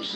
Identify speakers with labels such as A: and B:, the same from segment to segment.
A: This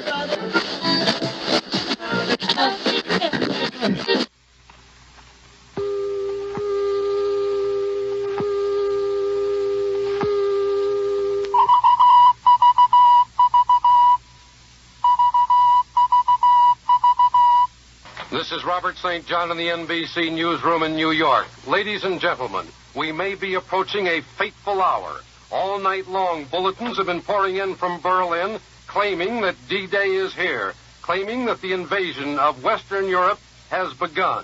A: is Robert St. John in the NBC newsroom in New York. Ladies and gentlemen, we may be approaching a fateful hour. All night long, bulletins have been pouring in from Berlin claiming that D-Day is here, claiming that the invasion of Western Europe has begun.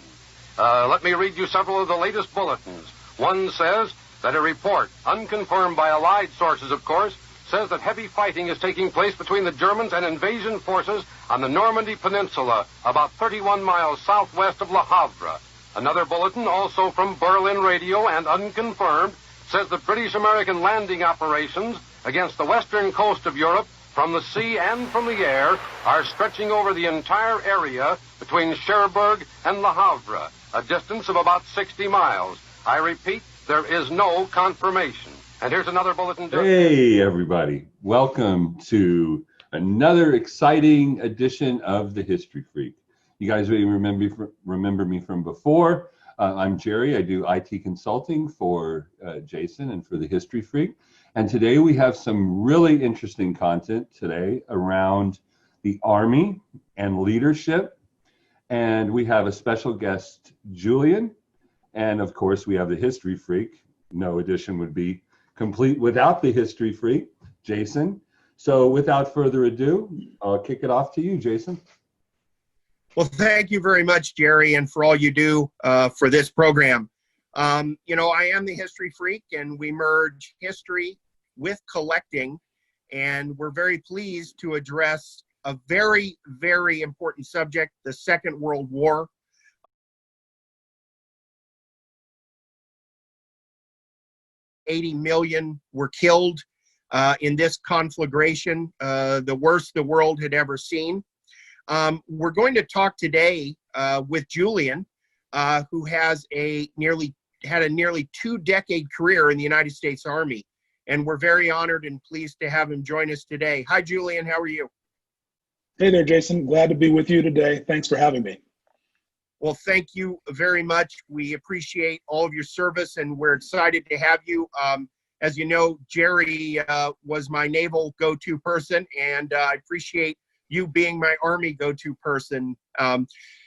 A: Let me read you several of the latest bulletins. One says that a report, unconfirmed by Allied sources, of course, says that heavy fighting is taking place between the Germans and invasion forces on the Normandy Peninsula, about 31 miles southwest of Le Havre. Another bulletin, also from Berlin radio and unconfirmed, says the British-American landing operations against the western coast of Europe from the sea and from the air are stretching over the entire area between Cherbourg and Le Havre, a distance of about 60 miles. I repeat, there is no confirmation. And here's another bulletin.
B: Hey, everybody. Welcome to another exciting edition of The History Freak. You guys may remember me from before. I'm Jerry. I do IT consulting for Jason and for The History Freak. And today we have some really interesting content today around the Army and leadership. And we have a special guest, Julian. And of course, we have The History Freak. No edition would be complete without The History Freak, Jason. So without further ado, I'll kick it off to you, Jason.
C: Well, thank you very much, Jerry, and for all you do for this program. You know, I am The History Freak, and we merge history with collecting, and we're very pleased to address a very, very important subject, the Second World War. $80 million were killed in this conflagration, the worst the world had ever seen. We're going to talk today with Julian, who has had a nearly 2-decade career in the United States Army. And we're very honored and pleased to have him join us today. Hi, Julian. How are you?
D: Hey there, Jason. Glad to be with you today. Thanks for having me.
C: Well, thank you very much. We appreciate all of your service, and we're excited to have you. As you know, Jerry was my naval go-to person, and I appreciate you being my Army go-to person.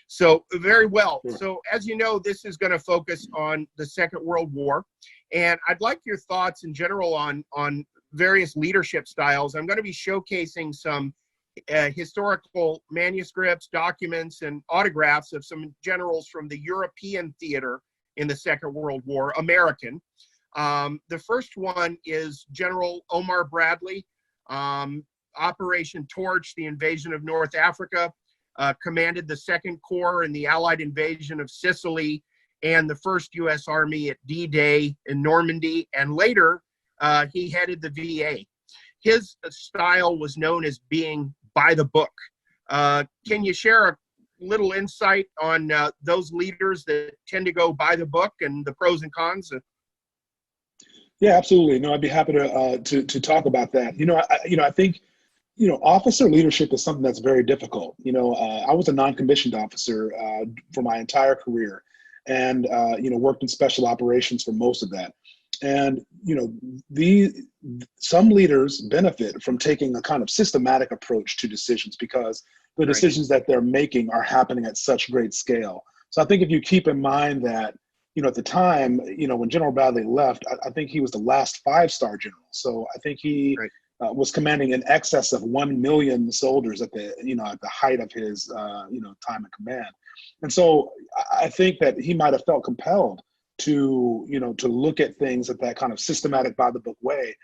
C: So very well.
D: Sure.
C: So as you know, this is going to focus on the Second World War, and I'd like your thoughts in general on various leadership styles. I'm going to be showcasing some historical manuscripts, documents, and autographs of some generals from the European theater in the Second World War, American. The first one is General Omar Bradley, Operation Torch, the invasion of North Africa, commanded the Second Corps in the Allied invasion of Sicily and the First U.S. Army at D-Day in Normandy, and later he headed the VA. His style was known as being by the book. Can you share a little insight on those leaders that tend to go by the book and the pros and cons?
D: Yeah, absolutely. No, I'd be happy to talk about that. I think officer leadership is something that's very difficult. I was a non-commissioned officer for my entire career, and worked in special operations for most of that. And some leaders benefit from taking a kind of systematic approach to decisions because the decisions that they're making are happening at such great scale. So I think if you keep in mind that, at the time, when General Bradley left, I think he was the last 5-star general. So I think he was commanding in excess of 1 million soldiers at the height of his time in command. And so I think that he might have felt compelled to look at things at that kind of systematic by the book way,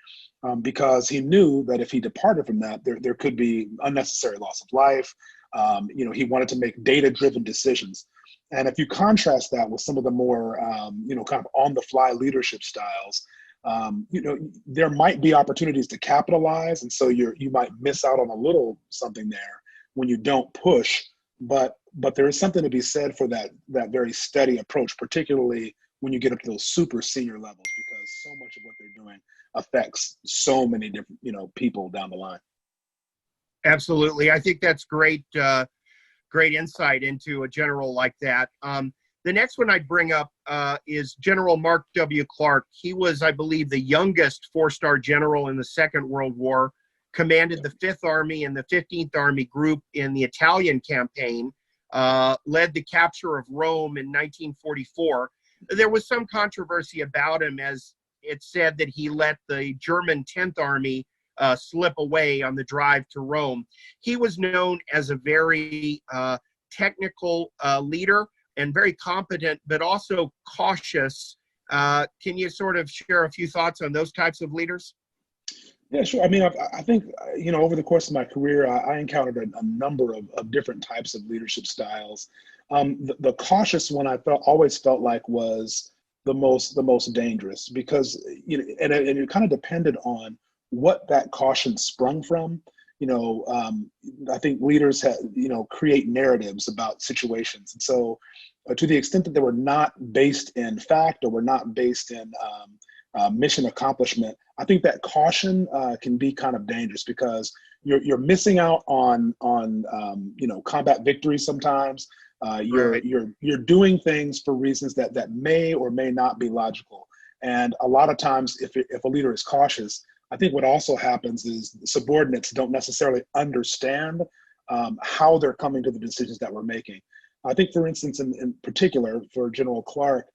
D: because he knew that if he departed from that, there could be unnecessary loss of life. He wanted to make data-driven decisions. And if you contrast that with some of the more, kind of on-the-fly leadership styles, there might be opportunities to capitalize. And so you might miss out on a little something there when you don't push. But there is something to be said for that very steady approach, particularly when you get up to those super senior levels, because so much of what they're doing affects so many different, people down the line.
C: Absolutely. I think that's great, great insight into a general like that. The next one I'd bring up is General Mark W. Clark. He was, I believe, the youngest four-star general in the Second World War, commanded the 5th Army and the 15th Army Group in the Italian campaign, led the capture of Rome in 1944. There was some controversy about him, as it said that he let the German 10th Army slip away on the drive to Rome. He was known as a very technical leader and very competent, but also cautious. Can you sort of share a few thoughts on those types of leaders?
D: Yeah, sure. I mean, I think, over the course of my career, I encountered a number of different types of leadership styles. The cautious one always felt like was the most dangerous, because, and it kind of depended on what that caution sprung from. I think leaders create narratives about situations. And so to the extent that they were not based in fact, or were not based in mission accomplishment, I think that caution can be kind of dangerous, because you're missing out on combat victories sometimes. You're doing things for reasons that may or may not be logical. And a lot of times, if a leader is cautious, I think what also happens is subordinates don't necessarily understand how they're coming to the decisions that we're making. I think, for instance, in particular for General Clark,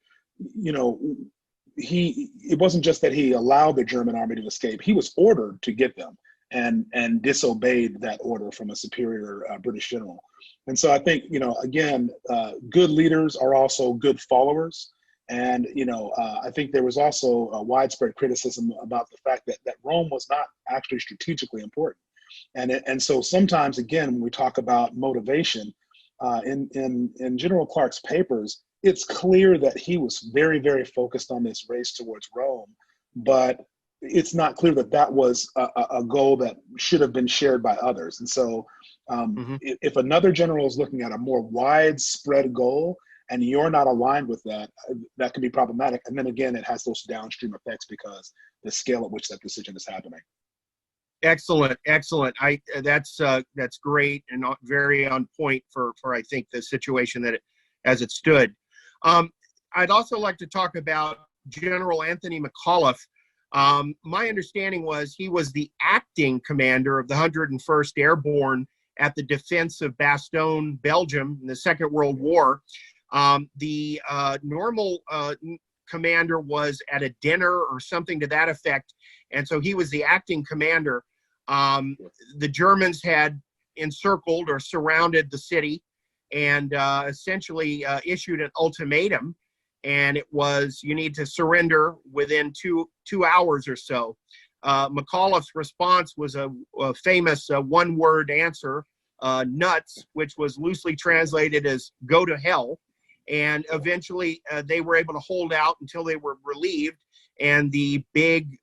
D: it wasn't just that he allowed the German army to escape. He was ordered to get them, and disobeyed that order from a superior British general. And so I think, again, good leaders are also good followers. And, I think there was also a widespread criticism about the fact that Rome was not actually strategically important. And so sometimes, again, when we talk about motivation, in General Clark's papers, it's clear that he was very, very focused on this race towards Rome, but it's not clear that was a goal that should have been shared by others. And so if another general is looking at a more widespread goal, and you're not aligned with that, that can be problematic. And then again, it has those downstream effects because the scale at which that decision is happening.
C: Excellent. That's great and very on point for I think the situation as it stood. I'd also like to talk about General Anthony McAuliffe. My understanding was he was the acting commander of the 101st Airborne at the defense of Bastogne, Belgium, in the Second World War. The normal commander was at a dinner or something to that effect, and so he was the acting commander. The Germans had encircled or surrounded the city and essentially issued an ultimatum, and it was, you need to surrender within two hours or so. McAuliffe's response was a famous one-word answer, nuts, which was loosely translated as go to hell. And eventually they were able to hold out until they were relieved, and the big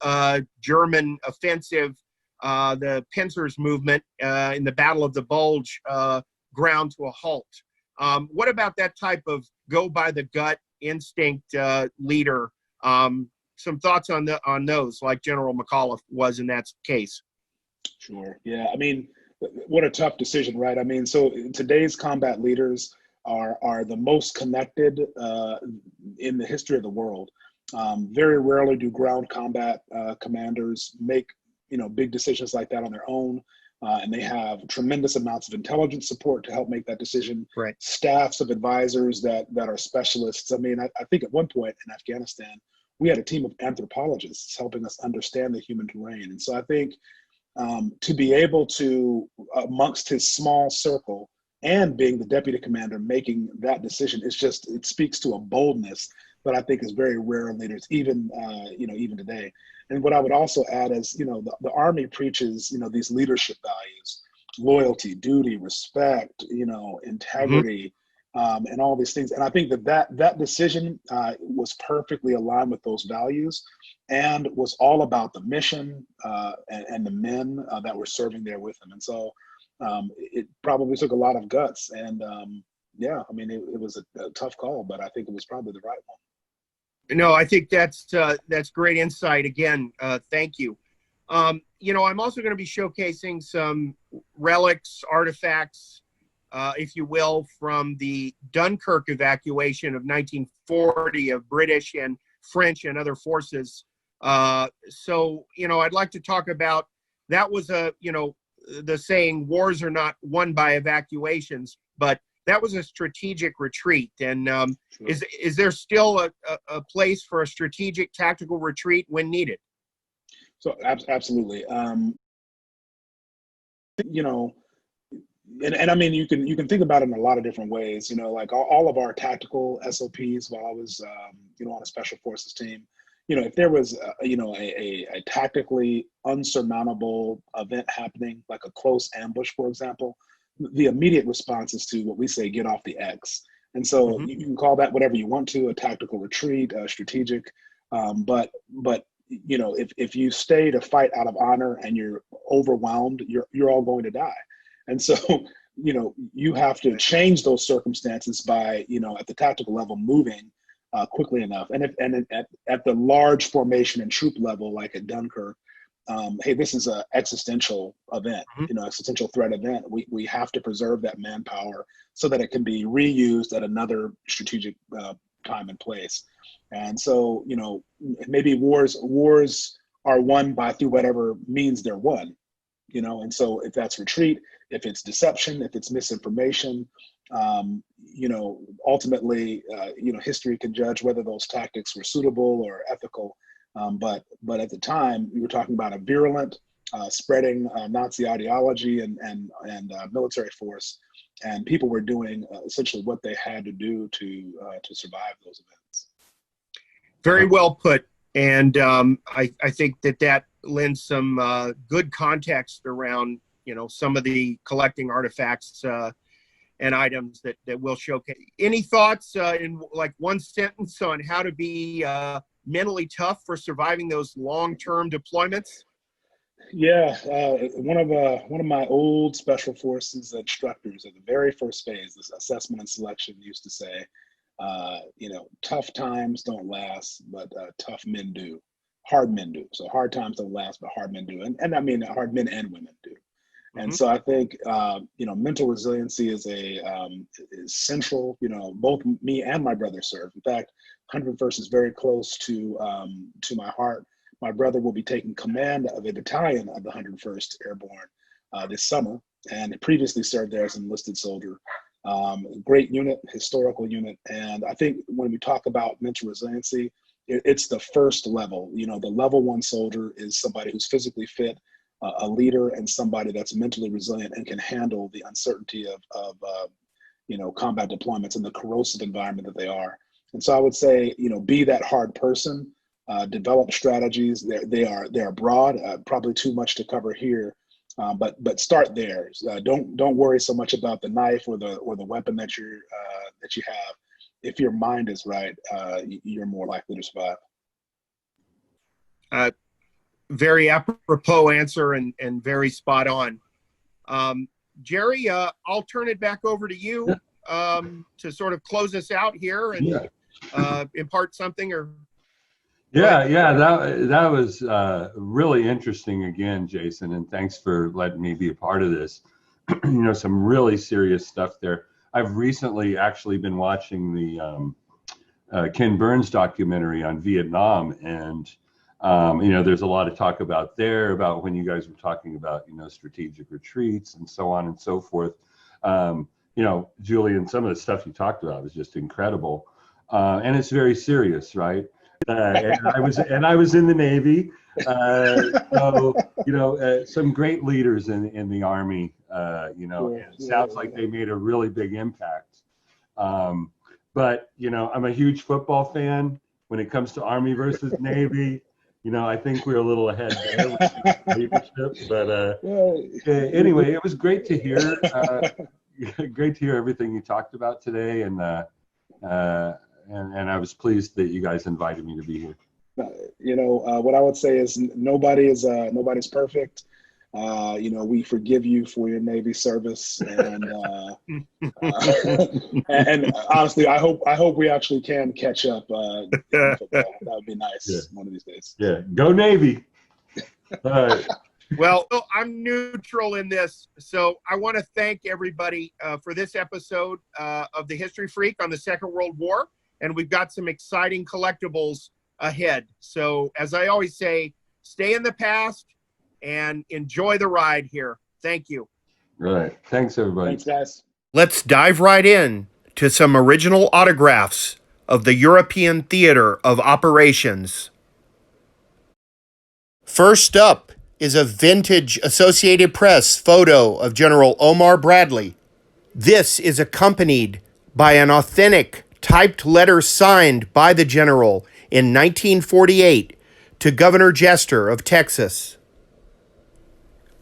C: German offensive, the Pincers movement in the Battle of the Bulge, ground to a halt. What about that type of go by the gut instinct leader? Some thoughts on those, like General McAuliffe was in that case?
D: Sure. Yeah. I mean, what a tough decision, right? I mean, so today's combat leaders are the most connected in the history of the world. Very rarely do ground combat commanders make big decisions like that on their own, and they have tremendous amounts of intelligence support to help make that decision.
C: Right. Staffs
D: of advisors that are specialists. I mean, I think at one point in Afghanistan, we had a team of anthropologists helping us understand the human terrain. And so I think to be able to, amongst his small circle, and being the deputy commander making that decision, it speaks to a boldness that I think is very rare in leaders, even today. And what I would also add is, the Army preaches, these leadership values: loyalty, duty, respect, integrity, and all these things. And I think that decision was perfectly aligned with those values, and was all about the mission and the men that were serving there with him. And so it probably took a lot of guts. And yeah, I mean, it was a tough call, but I think it was probably the right one.
C: No, I think that's great insight. Again, thank you. You know, I'm also going to be showcasing some relics, artifacts, if you will, from the Dunkirk evacuation of 1940 of British and French and other forces. So, you know, I'd like to talk about, that was the saying, wars are not won by evacuations, but that was a strategic retreat. And
D: Sure.
C: is there still a place for a strategic tactical retreat when needed?
D: So absolutely. You know, and I mean, you can think about it in a lot of different ways. You know, like all of our tactical SOPs while I was, on a special forces team, you know, if there was, a tactically unsurmountable event happening, like a close ambush, for example, the immediate response is to what we say, get off the X. And so you can call that whatever you want to, a tactical retreat, strategic, but you know, if you stay to fight out of honor and you're overwhelmed, you're all going to die. And so, you know, you have to change those circumstances by, you know, at the tactical level, moving quickly enough. And at the large formation and troop level, like at Dunkirk, hey, this is an existential event, you know, existential threat event. We have to preserve that manpower so that it can be reused at another strategic time and place. And so, you know, maybe wars are won through whatever means they're won, you know. And so if that's retreat, if it's deception, if it's misinformation, you know, ultimately, you know, history can judge whether those tactics were suitable or ethical. But at the time, we were talking about a virulent spreading Nazi ideology and military force, and people were doing essentially what they had to do to survive those events.
C: Very well put. And I think that lends some good context around, you know, some of the collecting artifacts and items that we'll showcase. Any thoughts in like one sentence on how to be mentally tough for surviving those long-term deployments?
D: Yeah, one of my old special forces instructors at the very first phase, this assessment and selection, used to say, you know, tough times don't last, but tough men do. Hard men do. So hard times don't last, but hard men do. And I mean, hard men and women do. And so I think, you know, mental resiliency is is central. You know, both me and my brother serve. In fact, 101st is very close to my heart. My brother will be taking command of a battalion of the 101st Airborne this summer, and previously served there as an enlisted soldier. Great unit, historical unit. And I think when we talk about mental resiliency, it's the first level. You know, the level 1 soldier is somebody who's physically fit, a leader, and somebody that's mentally resilient and can handle the uncertainty of you know, combat deployments and the corrosive environment that they are. And so I would say, you know, be that hard person, develop strategies. They are broad, probably too much to cover here. But start there. Don't worry so much about the knife or the weapon that you have. If your mind is right, you're more likely to survive.
C: Very apropos answer and very spot on. Jerry, I'll turn it back over to you to sort of close us out here and impart something or.
B: Yeah, that was really interesting again, Jason, and thanks for letting me be a part of this. You know, some really serious stuff there. I've recently actually been watching the Ken Burns documentary on Vietnam, and you know, there's a lot of talk about when you guys were talking about, you know, strategic retreats and so on and so forth. You know, Julian, some of the stuff you talked about is just incredible, and it's very serious, right? And I was in the Navy, so you know, some great leaders in the Army. You know, it sounds like they made a really big impact. But you know, I'm a huge football fan. When it comes to Army versus Navy, you know, I think we're a little ahead there with leadership. But anyway, it was great to hear. Great to hear everything you talked about today, and I was pleased that you guys invited me to be here.
D: You know, what I would say is nobody's perfect. You know, we forgive you for your Navy service, and and honestly, I hope we actually can catch up in football. That would be nice one of these days.
B: Yeah, go Navy. All right.
C: Well, I'm neutral in this. So I want to thank everybody for this episode of The History Freak on the Second World War. And we've got some exciting collectibles ahead. So as I always say, stay in the past and enjoy the ride here. Thank you.
B: All right. Thanks, everybody.
D: Thanks, guys.
C: Let's dive right in to some original autographs of the European theater of operations. First up is a vintage Associated Press photo of General Omar Bradley. This is accompanied by an authentic typed letter signed by the general in 1948 to Governor Jester of Texas.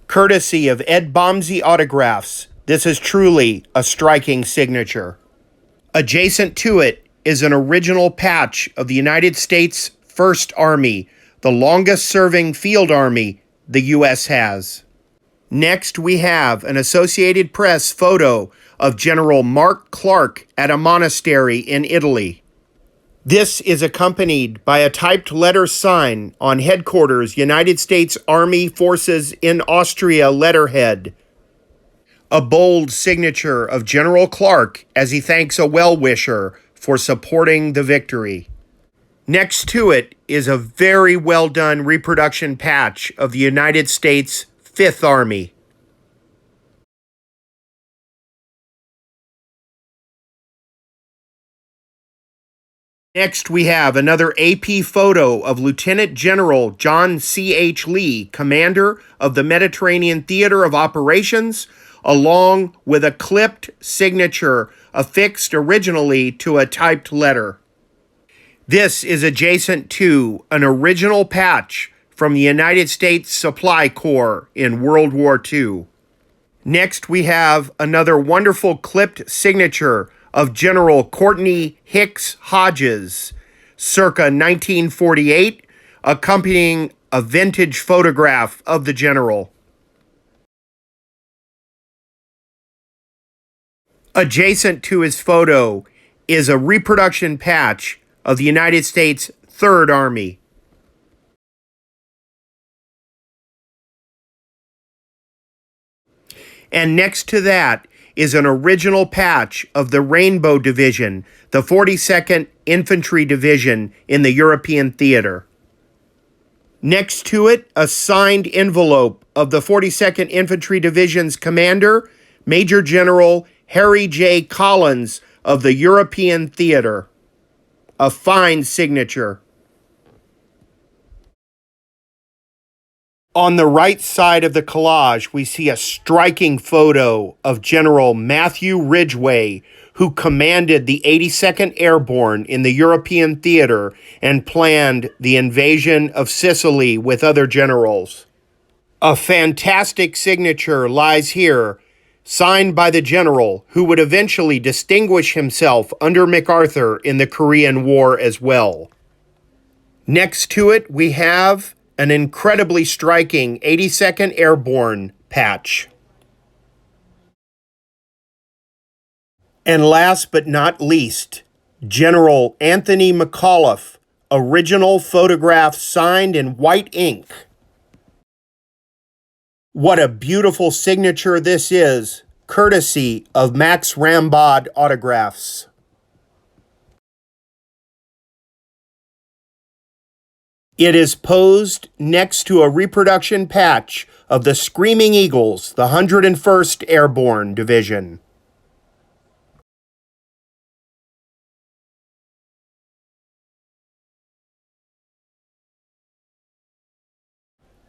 C: Courtesy of Ed Bomsey Autographs, this is truly a striking signature. Adjacent to it is an original patch of the United States First Army, the longest-serving field army the U.S. has. Next, we have an Associated Press photo of General Mark Clark at a monastery in Italy. This is accompanied by a typed letter sign on Headquarters United States Army Forces in Austria letterhead. A bold signature of General Clark as he thanks a well-wisher for supporting the victory. Next to it is a very well-done reproduction patch of the United States Fifth Army. Next, we have another AP photo of Lieutenant General John C.H. Lee, commander of the Mediterranean Theater of Operations, along with a clipped signature affixed originally to a typed letter. This is adjacent to an original patch from the United States Supply Corps in World War II. Next, we have another wonderful clipped signature of General Courtney Hicks Hodges, circa 1948, accompanying a vintage photograph of the general. Adjacent to his photo is a reproduction patch of the United States Third Army. And next to that is an original patch of the Rainbow Division, the 42nd Infantry Division in the European theater. Next to it, a signed envelope of the 42nd Infantry Division's commander, Major General Harry J. Collins of the European theater. A fine signature. On the right side of the collage, we see a striking photo of General Matthew Ridgway, who commanded the 82nd Airborne in the European theater and planned the invasion of Sicily with other generals. A fantastic signature lies here, signed by the general, who would eventually distinguish himself under MacArthur in the Korean War as well. Next to it, we have an incredibly striking 82nd Airborne patch. And last but not least, General Anthony McAuliffe, original photograph signed in white ink. What a beautiful signature this is, courtesy of Max Rambod Autographs. It is posed next to a reproduction patch of the Screaming Eagles, the 101st Airborne Division.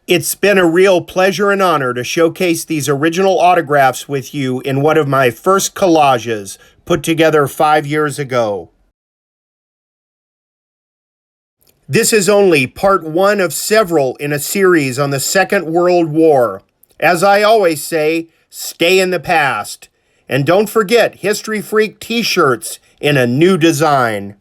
C: It's been a real pleasure and honor to showcase these original autographs with you in one of my first collages put together 5 years ago. This is only part one of several in a series on the Second World War. As I always say, stay in the past. And don't forget History Freak t-shirts in a new design.